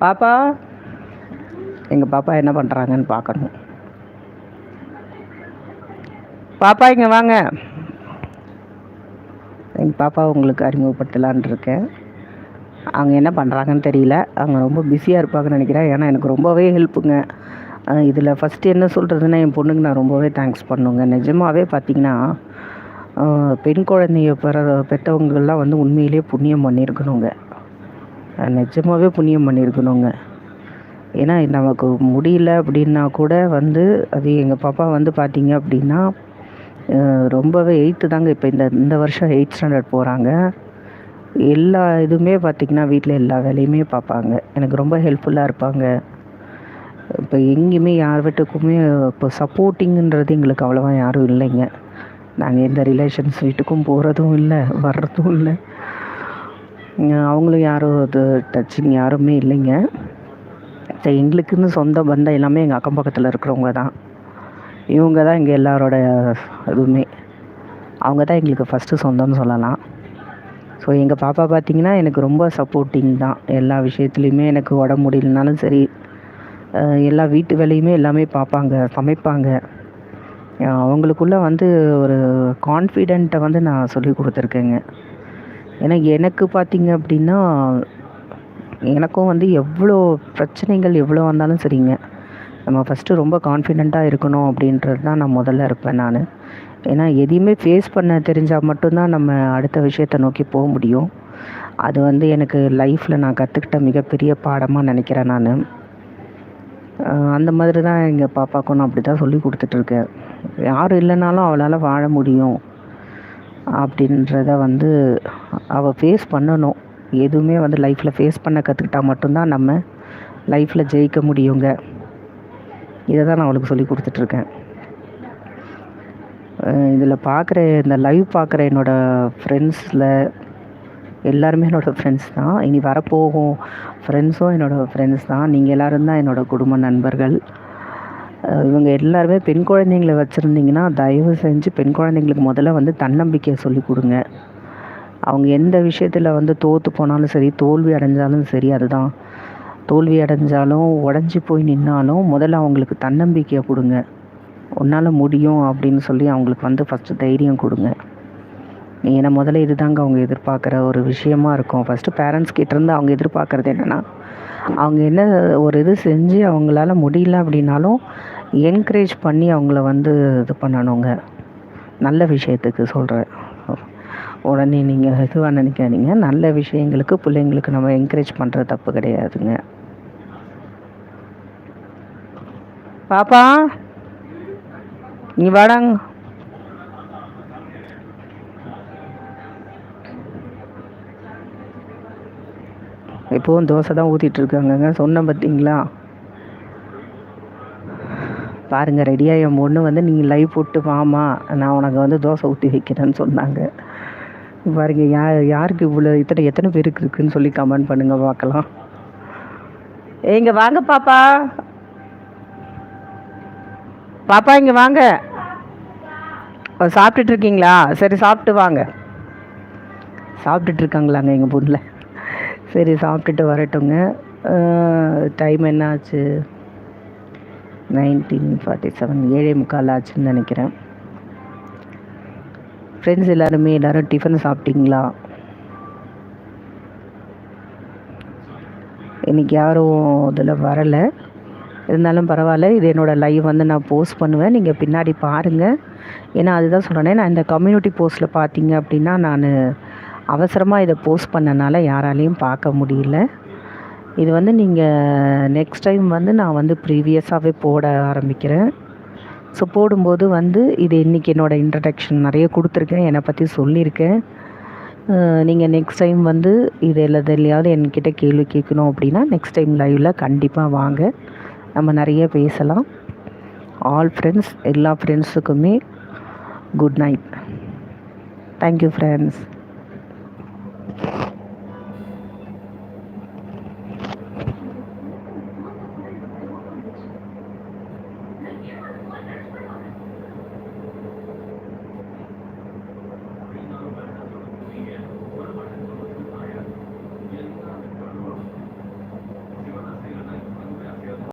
பாப்பா, எங்கள் பாப்பா என்ன பண்ணுறாங்கன்னு பார்க்கணும். பாப்பா இங்கே வாங்க. எங்கள் பாப்பா உங்களுக்கு அறிமுகப்படுத்தலான் இருக்கேன். அவங்க என்ன பண்ணுறாங்கன்னு தெரியல. அவங்க ரொம்ப பிஸியாக இருப்பாங்கன்னு நினைக்கிறேன். ஏன்னா எனக்கு ரொம்பவே ஹெல்ப்புங்க. இதில் ஃபஸ்ட்டு என்ன சொல்கிறதுன்னா, என் பொண்ணுக்கு நான் ரொம்பவே தேங்க்ஸ் பண்ணுங்க. நிஜமாகவே பார்த்திங்கன்னா, பெண் குழந்தைய பெற்றவங்கள்லாம் வந்து உண்மையிலே புண்ணியம் பண்ணியிருக்கணுங்க. நிஜமாகவே புண்ணியம் பண்ணியிருக்கணுங்க. ஏன்னா நமக்கு முடியல அப்படின்னா கூட வந்து அது எங்கள் பாப்பா வந்து பார்த்திங்க அப்படின்னா ரொம்பவே 8th தாங்க. இப்போ இந்த வருஷம் 8th ஸ்டாண்டர்ட் போகிறாங்க. எல்லா இதுவுமே பார்த்திங்கன்னா வீட்டில் எல்லா வேலையுமே பார்ப்பாங்க. எனக்கு ரொம்ப ஹெல்ப்ஃபுல்லாக இருப்பாங்க. இப்போ எங்கேயுமே யார் வீட்டுக்குமே இப்போ சப்போர்ட்டிங்குன்றது எங்களுக்கு அவ்வளோவா யாரும் இல்லைங்க. நாங்கள் எந்த ரிலேஷன்ஸ் வீட்டுக்கும் போகிறதும் இல்லை, வர்றதும் இல்லை. அவங்களும் யாரும் அது டச்சிங் யாருமே இல்லைங்க. எங்களுக்குன்னு சொந்த பந்தம் எல்லாமே எங்கள் அக்கம் பக்கத்தில் இருக்கிறவங்க தான். இவங்க தான் எங்கள் எல்லாரோட இதுவுமே. அவங்க தான் எங்களுக்கு ஃபஸ்ட்டு சொந்தம்னு சொல்லலாம். ஸோ எங்கள் பாப்பா பார்த்திங்கன்னா எனக்கு ரொம்ப சப்போர்ட்டிங் தான். எல்லா விஷயத்துலையுமே எனக்கு உடம்பு முடியலனாலும் சரி, எல்லா வீட்டு வேலையுமே எல்லாமே பார்ப்பாங்க, சமைப்பாங்க. அவங்களுக்குள்ள வந்து ஒரு கான்ஃபிடென்ட்டை வந்து நான் சொல்லி கொடுத்துருக்கேங்க. ஏன்னா எனக்கு பார்த்திங்க அப்படின்னா, எனக்கும் வந்து எவ்வளோ பிரச்சனைகள் எவ்வளோ வந்தாலும் சரிங்க, நம்ம ஃபஸ்ட்டு ரொம்ப கான்ஃபிடெண்ட்டாக இருக்கணும் அப்படின்றது தான் நான் முதல்ல இருப்பேன் நான். ஏன்னா எதையுமே ஃபேஸ் பண்ண தெரிஞ்சால் மட்டும்தான் நம்ம அடுத்த விஷயத்தை நோக்கி போக முடியும். அது வந்து எனக்கு லைஃப்பில் நான் கற்றுக்கிட்ட மிகப்பெரிய பாடமாக நினைக்கிறேன் நான். அந்த மாதிரி தான் எங்கள் பாப்பாவுக்கும் நான் அப்படி தான் சொல்லி கொடுத்துட்ருக்கேன். யாரும் இல்லைனாலும் அவளால் வாழ முடியும் அப்படின்றத வந்து அவள் ஃபேஸ் பண்ணணும். எதுவுமே வந்து லைஃப்பில் ஃபேஸ் பண்ண கற்றுக்கிட்டா மட்டும்தான் நம்ம லைஃப்பில் ஜெயிக்க முடியுங்க. இதை தான் நான் அவளுக்கு சொல்லி கொடுத்துட்ருக்கேன். இதில் பார்க்குற இந்த லைவ் பார்க்குற என்னோடய ஃப்ரெண்ட்ஸில் எல்லாருமே என்னோடய ஃப்ரெண்ட்ஸ் தான். இனி வரப்போகும் ஃப்ரெண்ட்ஸும் என்னோடய ஃப்ரெண்ட்ஸ் தான். நீங்கள் எல்லோரும் தான் என்னோடய குடும்ப நண்பர்கள். இவங்க எல்லாருமே பெண் குழந்தைங்கள வச்சுருந்தீங்கன்னா தயவு செஞ்சு பெண் குழந்தைங்களுக்கு முதல்ல வந்து தன்னம்பிக்கையை சொல்லி கொடுங்க. அவங்க எந்த விஷயத்தில் வந்து தோற்று போனாலும் சரி, தோல்வி அடைஞ்சாலும் சரி, அதுதான் தோல்வி அடைஞ்சாலும் உடஞ்சி போய் நின்னாலும் முதல்ல அவங்களுக்கு தன்னம்பிக்கையை கொடுங்க. உன்னால் முடியும் அப்படின்னு சொல்லி அவங்களுக்கு வந்து ஃபஸ்ட்டு தைரியம் கொடுங்க. ஏன்னா முதல்ல இது தாங்க அவங்க எதிர்பார்க்குற ஒரு விஷயமா இருக்கும். ஃபஸ்ட்டு பேரண்ட்ஸ் கிட்டேருந்து அவங்க எதிர்பார்க்குறது என்னென்னா, அவங்க என்ன ஒரு இது செஞ்சு அவங்களால முடியல அப்படின்னாலும் என்கரேஜ் பண்ணி அவங்கள வந்து இது பண்ணணுங்க. நல்ல விஷயத்துக்கு சொல்கிறேன். உடனே நீங்கள் இதுவாக நினைக்காதீங்க. நல்ல விஷயங்களுக்கு பிள்ளைங்களுக்கு நம்ம என்கரேஜ் பண்ணுறது தப்பு கிடையாதுங்க. பாப்பா நீ வாடாங்க. இப்போவும் தோசை தான் ஊற்றிட்டுருக்காங்கங்க. சொன்னேன் பார்த்தீங்களா? பாருங்கள் ரெடியாக என் பொண்ணு வந்து நீங்கள் லைவ் போட்டு வாமா, நான் உனக்கு வந்து தோசை ஊற்றி வைக்கிறேன்னு சொன்னாங்க. பாருங்கள் யாருக்கு இவ்வளோ எத்தனை பேருக்கு இருக்குதுன்னு சொல்லி கமெண்ட் பண்ணுங்கள் பார்க்கலாம். இங்கே வாங்க பாப்பா, பாப்பா இங்கே வாங்க. சாப்பிட்டுட்ருக்கீங்களா? சரி சாப்பிட்டு வாங்க. சாப்பிட்டுட்ருக்காங்களாங்க எங்கள் பொண்ணில். சரி சாப்பிட்டுட்டு வரட்டுங்க. டைம் என்ன ஆச்சு? 19:47, 7:45 ஆச்சுன்னு நினைக்கிறேன். ஃப்ரெண்ட்ஸ் எல்லோரும் டிஃபன் சாப்பிட்டீங்களா? இன்றைக்கி யாரும் இதில் வரலை, இருந்தாலும் பரவாயில்ல. இது என்னோடய லைவ் வந்து நான் போஸ்ட் பண்ணுவேன், நீங்கள் பின்னாடி பாருங்கள். ஏன்னா அதுதான் சொல்கிறேன், நான் இந்த கம்யூனிட்டி போஸ்ட்டில் பார்த்தீங்க அப்படின்னா நான் அவசரமாக இதை போஸ்ட் பண்ணனால யாராலையும் பார்க்க முடியல. இது வந்து நீங்கள் நெக்ஸ்ட் டைம் வந்து நான் வந்து ப்ரீவியஸாகவே போட ஆரம்பிக்கிறேன். ஸோ போடும்போது வந்து இது இன்றைக்கி என்னோடய இன்ட்ரடக்ஷன் நிறைய கொடுத்துருக்கேன், என்னை பற்றி சொல்லியிருக்கேன். நீங்கள் நெக்ஸ்ட் டைம் வந்து இது எதுலையாவது என்கிட்ட கேள்வி கேட்கணும் அப்படின்னா நெக்ஸ்ட் டைம் லைவில் கண்டிப்பாக வாங்க, நம்ம நிறைய பேசலாம். ஆல் ஃப்ரெண்ட்ஸ், எல்லா ஃப்ரெண்ட்ஸுக்குமே குட் நைட். Thank you friends.